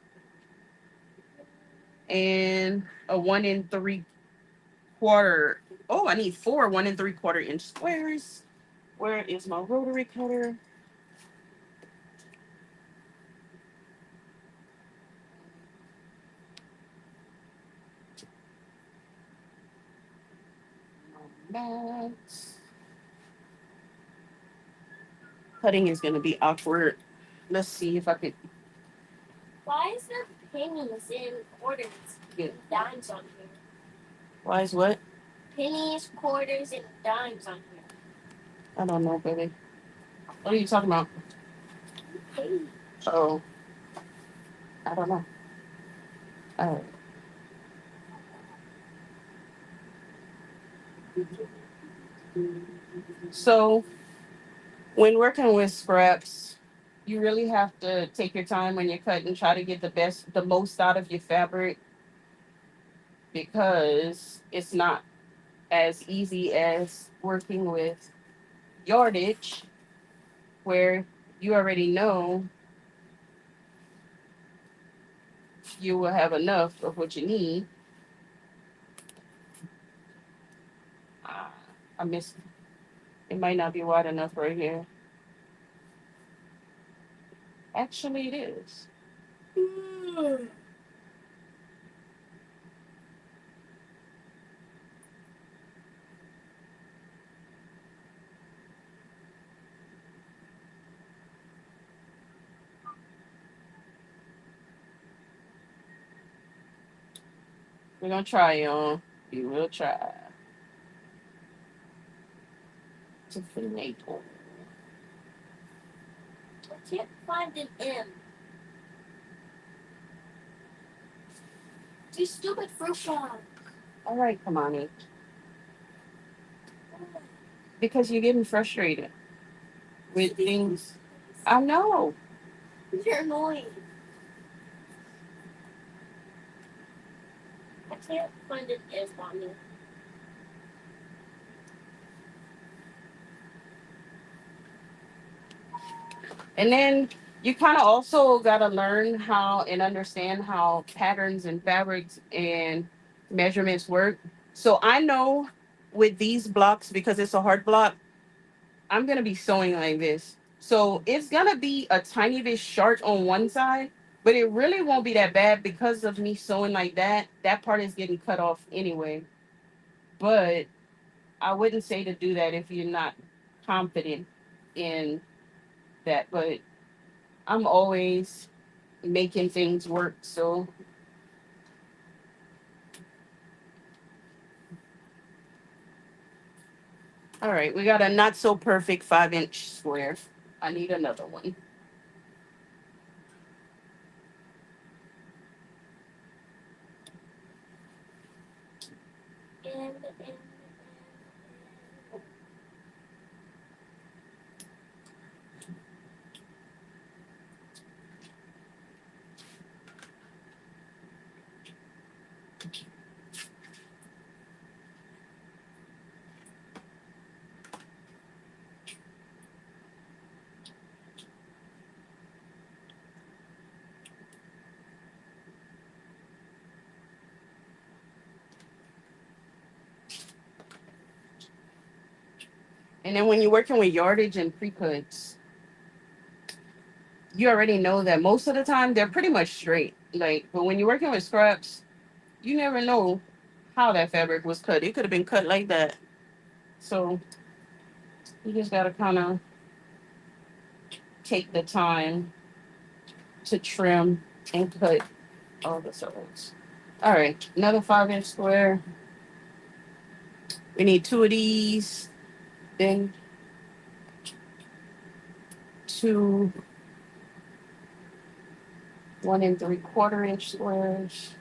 Speaker 1: and a 1 3/4. Oh, I need four 1 3/4 inch squares. Where is my rotary cutter? That's cutting is gonna be awkward. Let's see if I could
Speaker 2: Why is there pennies in quarters
Speaker 1: get.
Speaker 2: and dimes on here?
Speaker 1: Why is what?
Speaker 2: Pennies, quarters, and dimes on here.
Speaker 1: I don't know, baby. What are you talking about?
Speaker 2: Hey.
Speaker 1: Oh, I don't know. All right. So when working with scraps, you really have to take your time when you cut and try to get the most out of your fabric because it's not as easy as working with yardage where you already know you will have enough of what you need. Ah, I missed. It might not be wide enough right here. Actually, it is. We're gonna try, y'all. We will try to finagle.
Speaker 2: I can't find an M. You stupid fruit fly.
Speaker 1: All right, Kamani. Because you're getting frustrated with things. I know.
Speaker 2: You're annoying. I can't find an M on me.
Speaker 1: And then you kind of also got to learn how and understand how patterns and fabrics and measurements work. So I know with these blocks, because it's a hard block, I'm going to be sewing like this. So it's going to be a tiny bit short on one side, but it really won't be that bad because of me sewing like that. That part is getting cut off anyway. But I wouldn't say to do that if you're not confident in that. But I'm always making things work. So, all right, we got a not so perfect 5-inch square. I need another one.
Speaker 2: and
Speaker 1: And then when you're working with yardage and pre-cuts, you already know that most of the time they're pretty much straight. Like, but when you're working with scraps, you never know how that fabric was cut. It could have been cut like that. So you just gotta kind of take the time to trim and cut all the sides. All right, another 5-inch square. We need two of these, then two 1 3/4 inch squares.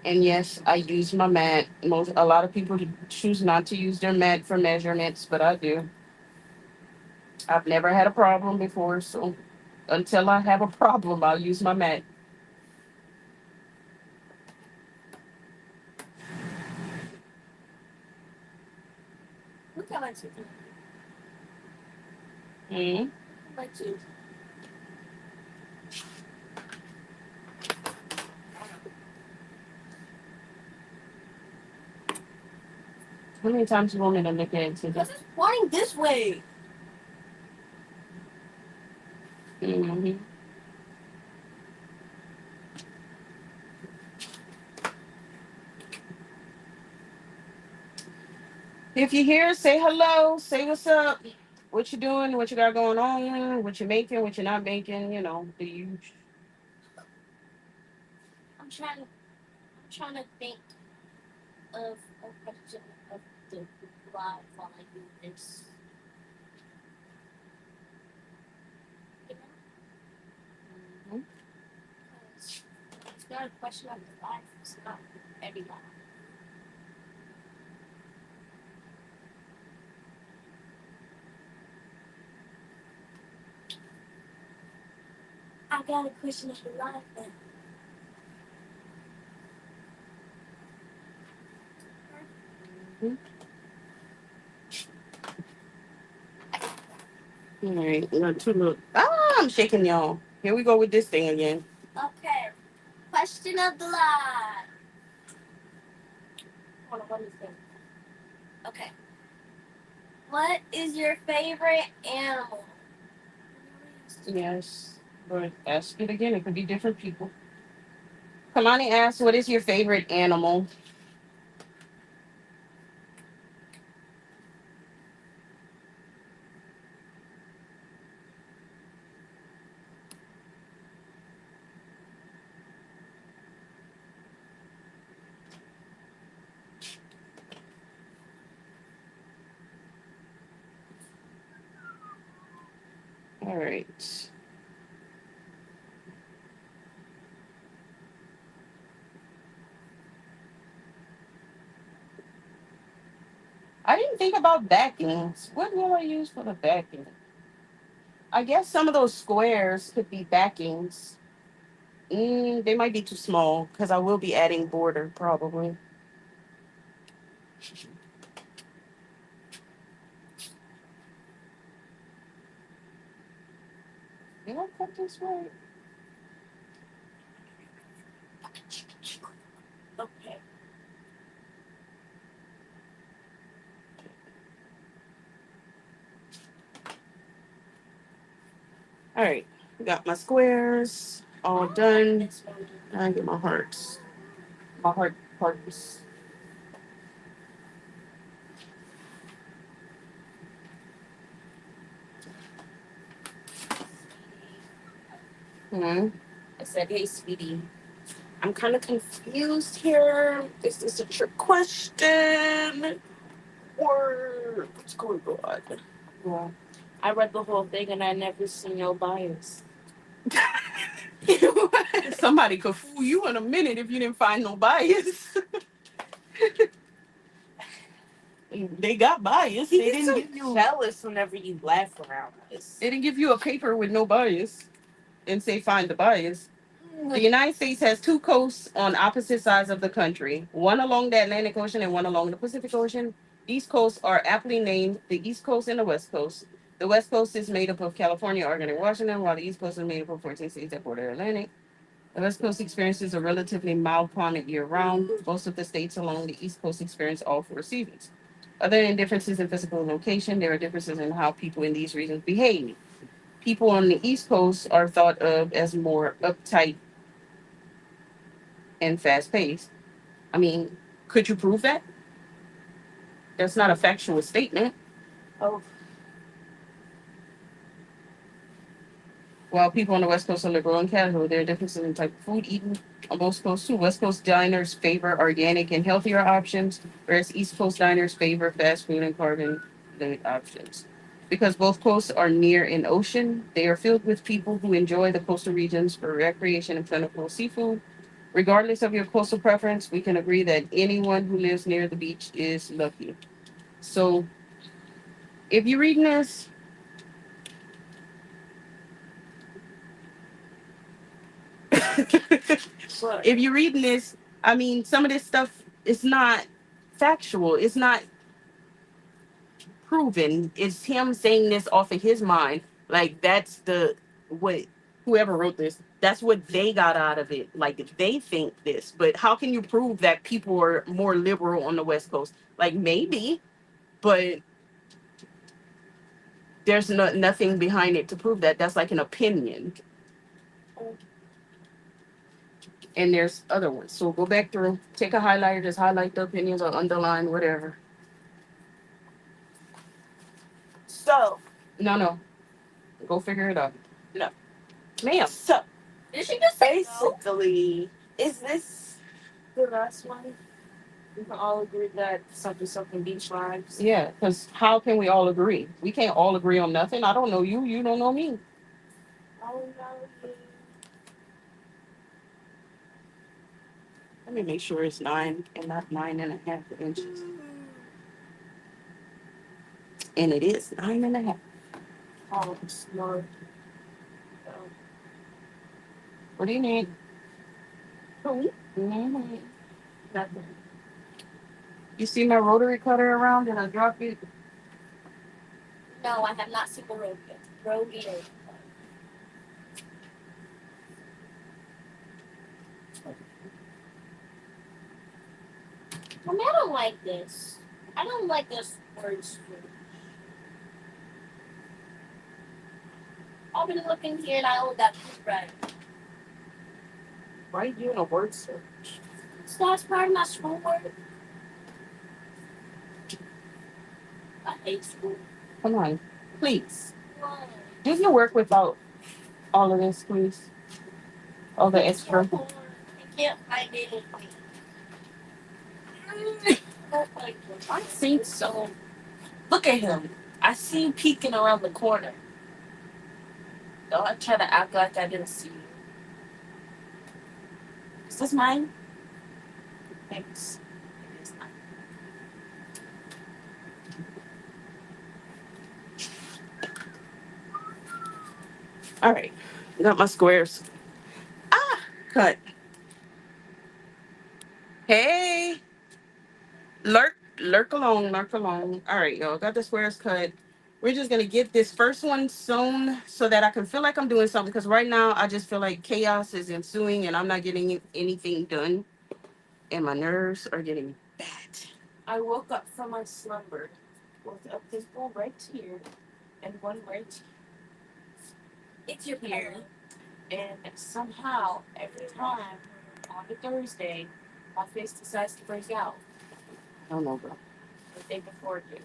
Speaker 1: And yes, I use my mat. A lot of people choose not to use their mat for measurements, but I do. I've never had a problem before, so until I have a problem, I'll use my mat.
Speaker 2: look at my teeth.
Speaker 1: Mm-hmm.
Speaker 2: My teeth.
Speaker 1: How many times you want me to look at it today?
Speaker 2: Because it's pointing this way.
Speaker 1: Mm-hmm. If you're here, say hello, say what's up, what you doing, what you got going on, what you're making, what you're not making, do you.
Speaker 2: I'm trying to think of a question of the live while I do this. You know?
Speaker 1: Mhm.
Speaker 2: Because it's not a question of the life. It's not everybody. I got a question of the life then.
Speaker 1: Mhm. All right, we got two little. I'm shaking y'all. Here we go with this thing again.
Speaker 2: Okay. Question of the life. Hold on, what is this? Okay. What is your favorite animal?
Speaker 1: Yes, but ask it again. It could be different people. Kamani asks, "What is your favorite animal?" All right. I didn't think about backings. What will I use for the backing? I guess some of those squares could be backings. They might be too small because I will be adding border probably. Did I cut this right?
Speaker 2: Okay.
Speaker 1: All right. Got my squares all done. I get my hearts. My hearts. Hmm. I said, hey, sweetie, I'm kind of confused here. Is this a trick question? Or what's going on?
Speaker 2: Well, I read the whole thing and I never seen no bias.
Speaker 1: Somebody could fool you in a minute if you didn't find no bias. They got bias.
Speaker 2: He
Speaker 1: They
Speaker 2: gets
Speaker 1: didn't
Speaker 2: so
Speaker 1: give you.
Speaker 2: jealous whenever you laugh around this.
Speaker 1: They didn't give you a paper with no bias and say find the bias. The United States has two coasts on opposite sides of the country, one along the Atlantic Ocean and one along the Pacific Ocean. These coasts are aptly named the East Coast and the West Coast. The West Coast is made up of California, Oregon, and Washington, while the East Coast is made up of 14 states that border the Atlantic. The West Coast experiences a relatively mild climate year round. Most of the states along the East Coast experience all four seasons. Other than differences in physical location, there are differences in how people in these regions behave. People on the East Coast are thought of as more uptight and fast paced. I mean, could you prove that? That's not a factual statement.
Speaker 2: Oh,
Speaker 1: While people on the West Coast are liberal and casual, there are differences in type of food eaten on both coasts too. West Coast diners favor organic and healthier options, whereas East Coast diners favor fast food and carbon limit options. Because both coasts are near an ocean, they are filled with people who enjoy the coastal regions for recreation and plentiful seafood. Regardless of your coastal preference, we can agree that anyone who lives near the beach is lucky. So, if you're reading this,
Speaker 2: but
Speaker 1: if you're reading this, I mean, some of this stuff is not factual. It's not proven. It's him saying this off of his mind. Like that's the what whoever wrote this. That's what they got out of it. Like they think this, but how can you prove that people are more liberal on the West Coast? Like maybe, but there's nothing behind it to prove that. That's like an opinion. And there's other ones. So go back through, take a highlighter, just highlight the opinions or underline whatever.
Speaker 2: so
Speaker 1: No, no, go figure it out.
Speaker 2: no.
Speaker 1: Ma'am.
Speaker 2: So
Speaker 1: Did she just say no?
Speaker 2: basically, is this the last one? We can all agree that something beach vibes.
Speaker 1: Yeah, because how can we all agree? We can't all agree on nothing. I don't know you. You don't know me.
Speaker 2: Oh no.
Speaker 1: Let me make sure it's 9 and not 9.5 inches. And it is 9.5.
Speaker 2: Oh, smart.
Speaker 1: What do you need?
Speaker 2: Who?
Speaker 1: Mm-hmm.
Speaker 2: Nothing.
Speaker 1: You see my rotary cutter around and I drop it?
Speaker 2: No, I have not seen the road yet. Road yet. I mean, I don't like this. I don't like this word switch. I've been looking here and I only got two right.
Speaker 1: Why are you doing a word search?
Speaker 2: So that's part of my schoolwork. I hate school.
Speaker 1: Come on, please.
Speaker 2: Why?
Speaker 1: Do your work without all of this, please. All the
Speaker 2: It's so
Speaker 1: extra.
Speaker 2: hard. I can't find anything. Oh my God. I think so. Look at him. I see him peeking around the corner. Don't try to act like I didn't see you. Is this mine? Thanks. It is mine.
Speaker 1: All right, got my squares. Ah, cut. Hey, lurk along, lurk along. All right, y'all got the squares cut. We're just gonna get this first one sewn so that I can feel like I'm doing something. Because right now I just feel like chaos is ensuing and I'm not getting anything done, and my nerves are getting bad. I woke up from my slumber with a pimple right here and one right
Speaker 2: It's your
Speaker 1: here,
Speaker 2: pillow.
Speaker 1: and somehow every time on a Thursday, my face decides to break out. I don't know, bro. The day before it did.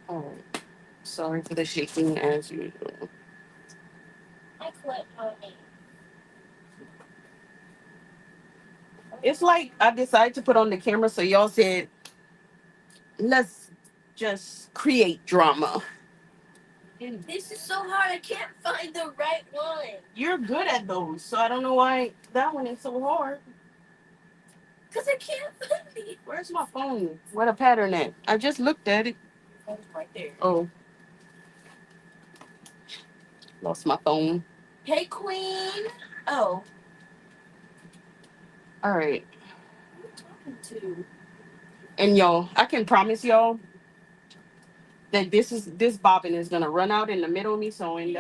Speaker 1: All right. Sorry for the shaking as usual.
Speaker 2: I quit honey.
Speaker 1: It's like I decided to put on the camera, so y'all said, let's just create drama.
Speaker 2: This is so hard. I can't find the right one.
Speaker 1: You're good at those, so I don't know why that one is so hard.
Speaker 2: Cause I can't find it.
Speaker 1: Where's my phone? Where the pattern at? I just looked at it. Phone's right there. Oh, lost my phone.
Speaker 2: Hey, Queen. Oh,
Speaker 1: All right.
Speaker 2: who are you talking to?
Speaker 1: And y'all, I can promise y'all that this bobbin is gonna run out in the middle of me sewing.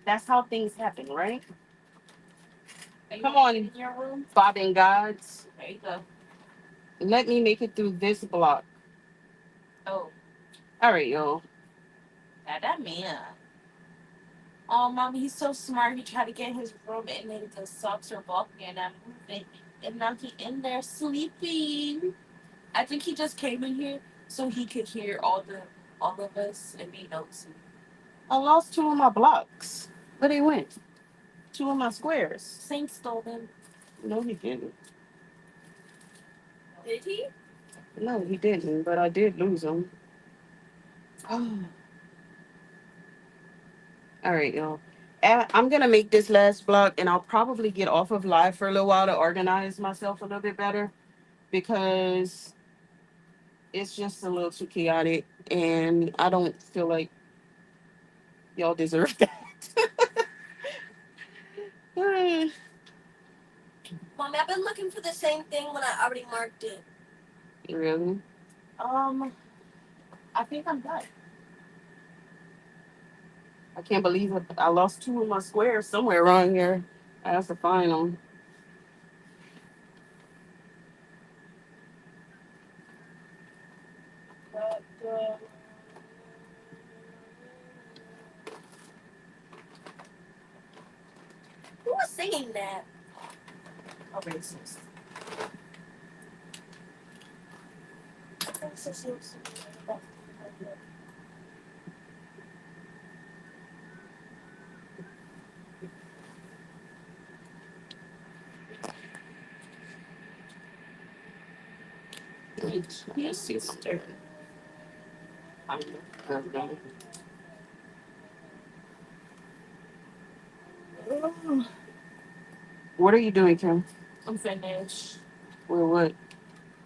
Speaker 1: That's how things happen, right? Come on,
Speaker 2: In your room?
Speaker 1: bobbin gods.
Speaker 2: There you go.
Speaker 1: Let me make it through this block.
Speaker 2: Oh,
Speaker 1: All right, y'all.
Speaker 2: yeah, that man. Oh, mommy, he's so smart. He tried to get his room and then the socks are bulky and I'm moving. And now he in there sleeping. I think he just came in here so he could hear all of us and be nosy.
Speaker 1: I lost two of my blocks. Where they went? Two of my squares.
Speaker 2: Saint stole them.
Speaker 1: No, he didn't.
Speaker 2: Did he?
Speaker 1: No, he didn't. But I did lose them. All right, y'all. I'm gonna make this last block, and I'll probably get off of live for a little while to organize myself a little bit better because it's just a little too chaotic, and I don't feel like y'all deserve that.
Speaker 2: Mommy, I've been looking for the same thing when I already marked it.
Speaker 1: Really? Um, I think I'm done. I can't believe it. I lost two of my squares somewhere around here. I have to find them. But,
Speaker 2: Who was singing that?
Speaker 1: a racist. Yes, sister. I don't know. What are you doing, Kim?
Speaker 2: I'm finished.
Speaker 1: Where what?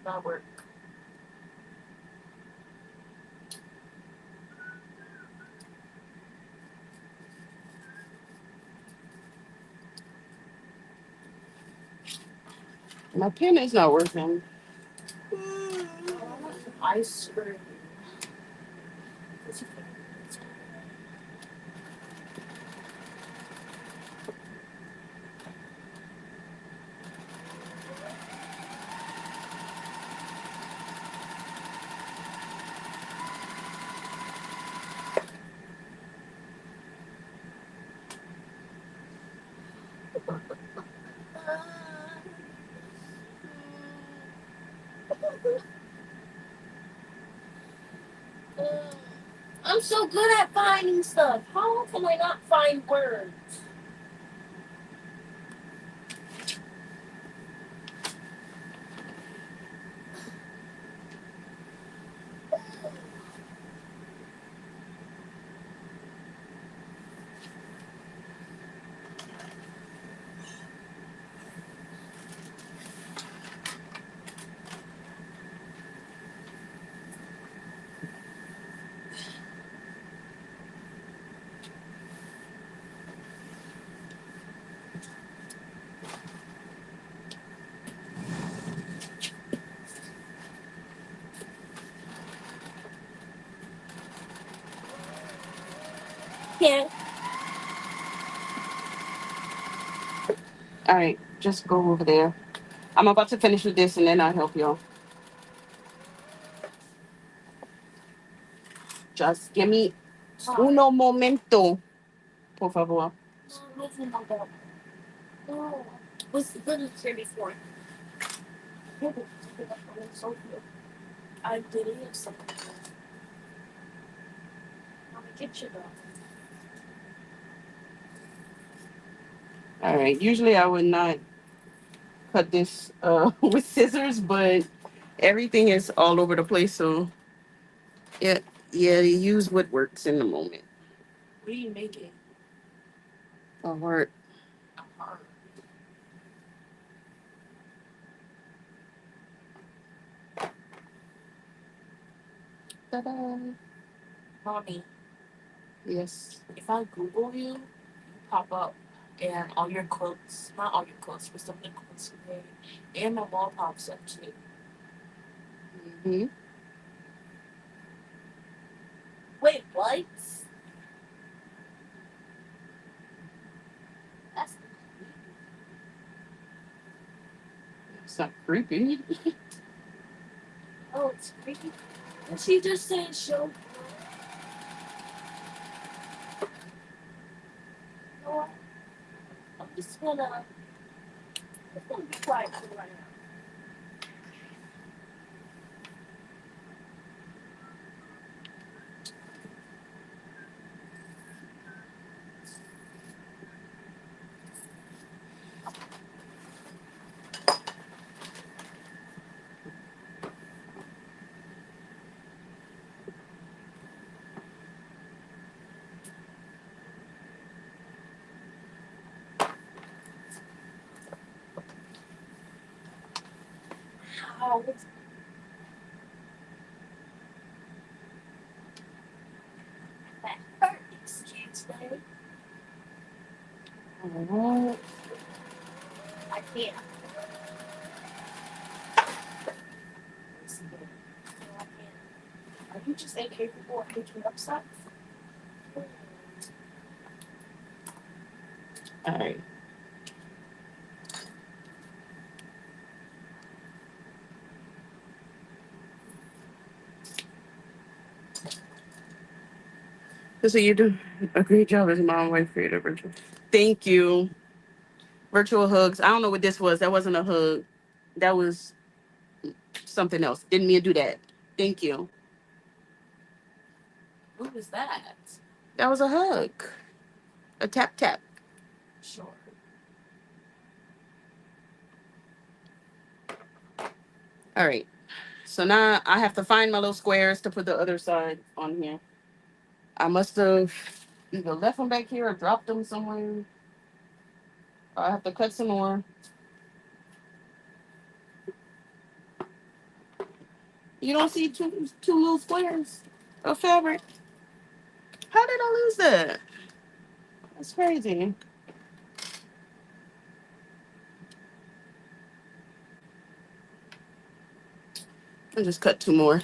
Speaker 2: My work.
Speaker 1: My pen is not working.
Speaker 2: Ice cream. I'm so good at finding stuff. How can I not find words? Yeah.
Speaker 1: All right, just go over there. I'm about to finish with this and then I'll help y'all. Just give me uno momento, por favor.
Speaker 2: No. Was literally here before. I didn't have something. I'm gonna get you though.
Speaker 1: All right, usually I would not cut this with scissors, but everything is all over the place, so yeah, yeah, you use what works in the moment.
Speaker 2: What are you making?
Speaker 1: A heart.
Speaker 2: A heart.
Speaker 1: Ta-da.
Speaker 2: Mommy,
Speaker 1: Yes.
Speaker 2: if I Google you, you pop up and all your quotes, not all your quotes, but some of the quotes you made, and my mom pops up too.
Speaker 1: Hmm.
Speaker 2: Wait, what? That's
Speaker 1: It's not creepy.
Speaker 2: oh, it's creepy. And she just said show. You know what? I'm just gonna be quiet for right now. How that hurt? Excuse me.
Speaker 1: Alright.
Speaker 2: I can't. I can't. Are you just incapable of picking up stuff?
Speaker 1: All right. So you do a great job as a mom, wife, creator, virtual. Thank you. Virtual hugs. I don't know what this was. That wasn't a hug. That was something else. Didn't mean to do that. Thank you.
Speaker 2: Who was that?
Speaker 1: That was a hug. A tap tap.
Speaker 2: Sure.
Speaker 1: All right. So now I have to find my little squares to put the other side on here. I must have either left them back here or dropped them somewhere. I have to cut some more. You don't see two little squares of fabric. How did I lose that? That's crazy. I just cut two more.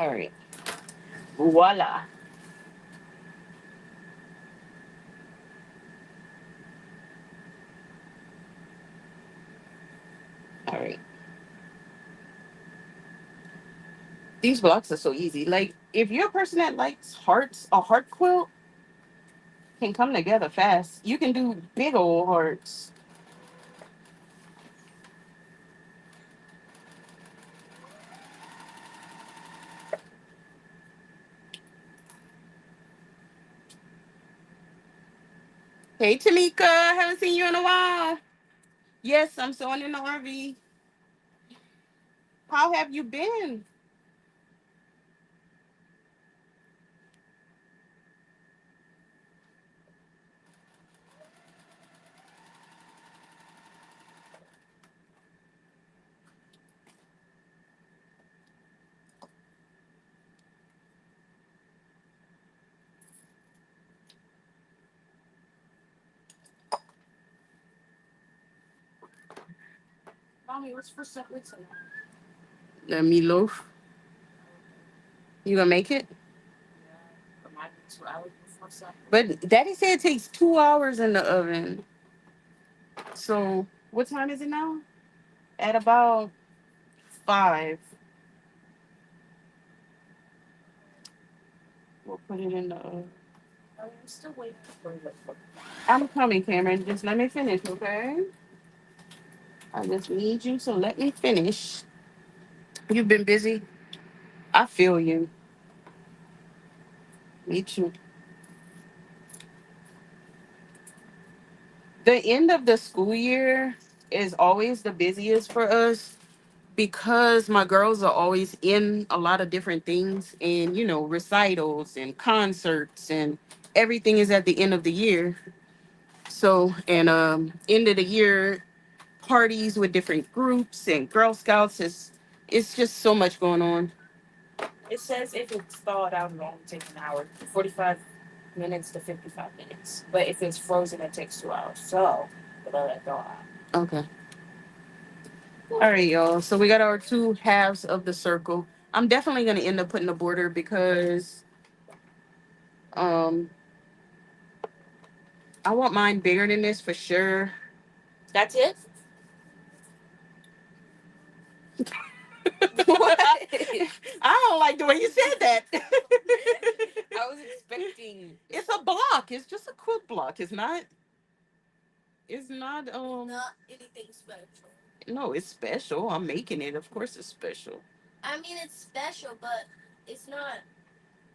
Speaker 1: All right. Voila. All right. These blocks are so easy. Like, if you're a person that likes hearts, a heart quilt can come together fast. You can do big old hearts. Hey, Tamika. Haven't seen you in a while. Yes, I'm sewing in the RV. How have you been?
Speaker 2: Mommy, what's for supper tonight?
Speaker 1: The meatloaf. You gonna make it?
Speaker 2: It might be 2 hours before supper.
Speaker 1: But Daddy said it takes 2 hours in the oven. So what time is it now? At about 5. We'll put it in the oven.
Speaker 2: I'm still waiting for it.
Speaker 1: I'm coming, Cameron. Just let me finish, okay? I just need you to let me finish. You've been busy. I feel you. Me too. The end of the school year is always the busiest for us because my girls are always in a lot of different things and, recitals and concerts and everything is at the end of the year. So, and end of the year parties with different groups and Girl Scouts is it's just so much going on.
Speaker 2: It says if it's thawed out, it'll only take an hour, 45 minutes to 55 minutes. But if it's frozen, it takes 2 hours. So, we'll let it thaw out.
Speaker 1: Okay. All right, y'all. So we got our two halves of the circle. I'm definitely gonna end up putting a border because um I want mine bigger than this for sure.
Speaker 2: That's it?
Speaker 1: What? I don't like the way you said that.
Speaker 2: I was expecting.
Speaker 1: It's a block. It's just a quilt block. It's not. It's not.
Speaker 2: Not anything special.
Speaker 1: No, it's special. I'm making it. Of course, it's special.
Speaker 2: I mean, it's special, but it's not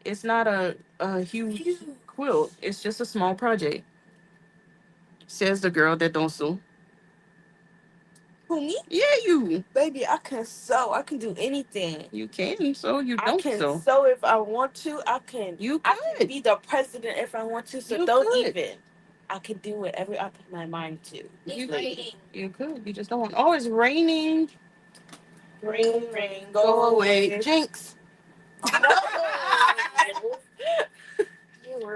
Speaker 1: It's not a huge
Speaker 2: huge.
Speaker 1: quilt. It's just a small project. Says the girl that don't sew.
Speaker 2: Who, me?
Speaker 1: Yeah, you.
Speaker 2: Baby, I can sew. I can do anything.
Speaker 1: You can sew. You
Speaker 2: I
Speaker 1: don't
Speaker 2: can
Speaker 1: sew.
Speaker 2: sew if I want to. I can.
Speaker 1: You
Speaker 2: I can
Speaker 1: could.
Speaker 2: be the president if I want to. So
Speaker 1: You
Speaker 2: don't
Speaker 1: could.
Speaker 2: even. I can do whatever I put my mind to.
Speaker 1: You
Speaker 2: It's
Speaker 1: could.
Speaker 2: raining.
Speaker 1: You could. You just don't want. Oh, it's raining.
Speaker 2: Rain, rain,
Speaker 1: Go
Speaker 2: go
Speaker 1: away.
Speaker 2: away.
Speaker 1: Jinx.
Speaker 2: No.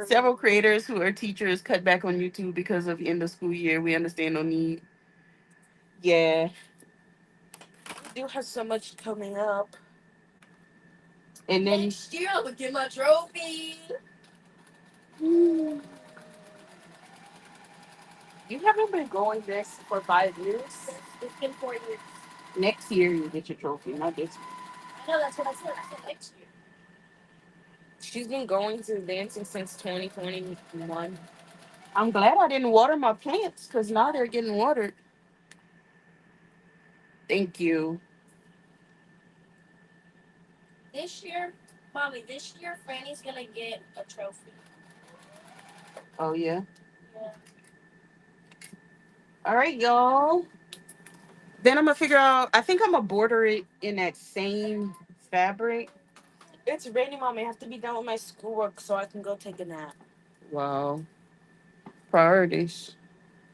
Speaker 1: Several creators who are teachers cut back on YouTube because of end of school year. We understand no need. Yeah.
Speaker 2: We do have so much coming up.
Speaker 1: And then
Speaker 2: Next year, I'm gonna get my trophy.
Speaker 1: mm,
Speaker 2: You haven't been going this for 5 years? It's been 4 years.
Speaker 1: next year you get your trophy, not this year.
Speaker 2: I know, that's what I said. I said next year. She's been going to dancing since 2021.
Speaker 1: I'm glad I didn't water my plants because now they're getting watered. Thank you.
Speaker 2: This year, Mommy, this year, Franny's gonna get a trophy.
Speaker 1: Oh yeah.
Speaker 2: Yeah.
Speaker 1: All right, y'all. Then I'm gonna figure out. I think I'm gonna border it in that same fabric.
Speaker 2: It's raining, Mommy. I have to be done with my schoolwork so I can go take a nap.
Speaker 1: Wow. Priorities.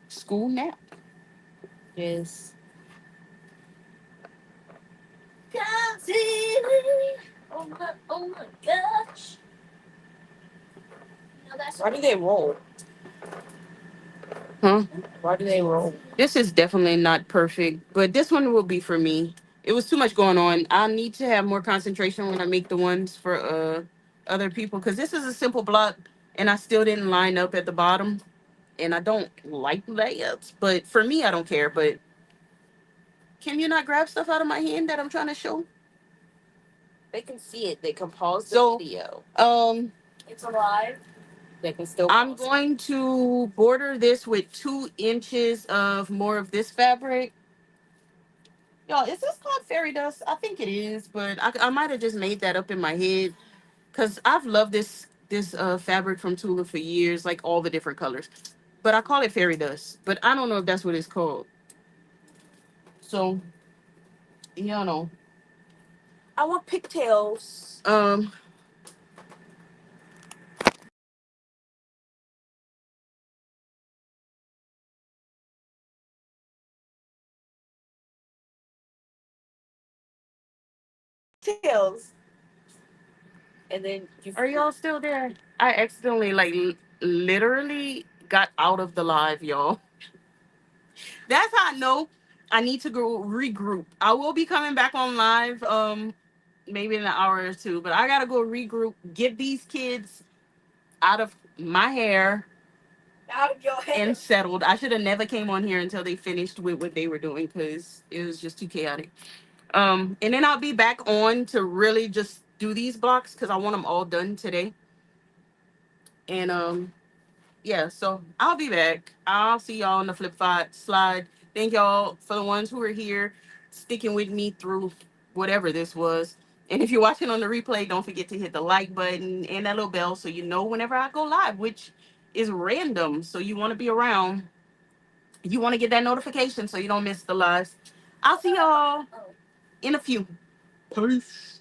Speaker 1: School nap.
Speaker 2: Yes. Oh my gosh. No, that's why do they roll?
Speaker 1: Huh?
Speaker 2: Why do they roll?
Speaker 1: This is definitely not perfect, but this one will be for me. It was too much going on. I need to have more concentration when I make the ones for other people because this is a simple block and I still didn't line up at the bottom. And I don't like layups, but for me, I don't care. But can you not grab stuff out of my hand that I'm trying to show?
Speaker 2: They can see it. They can pause the
Speaker 1: So,
Speaker 2: video. It's alive. They can still.
Speaker 1: I'm
Speaker 2: Pause it.
Speaker 1: going to border this with 2 inches of more of this fabric. Y'all, is this called fairy dust? I think it is, but I might have just made that up in my head because I've loved this fabric from Tula for years, like all the different colors. but I call it fairy dust. But I don't know if that's what it's called. So you know,
Speaker 2: I want pigtails.
Speaker 1: um,
Speaker 2: Tails. And then you.
Speaker 1: are y'all still there? I accidentally, like, literally got out of the live, y'all. That's how I know I need to go regroup. I will be coming back on live, maybe in an hour or two, but I gotta go regroup, get these kids out of my hair
Speaker 2: Out of your head.
Speaker 1: and settled. I should have never came on here until they finished with what they were doing because it was just too chaotic. And then I'll be back on to really just do these blocks because I want them all done today. And yeah, so I'll be back. I'll see y'all on the flip slide. Thank y'all for the ones who are here, sticking with me through whatever this was. And if you're watching on the replay, don't forget to hit the like button and that little bell so you know whenever I go live, which is random. So you want to be around. You want to get that notification so you don't miss the lives. I'll see y'all in a few. Peace.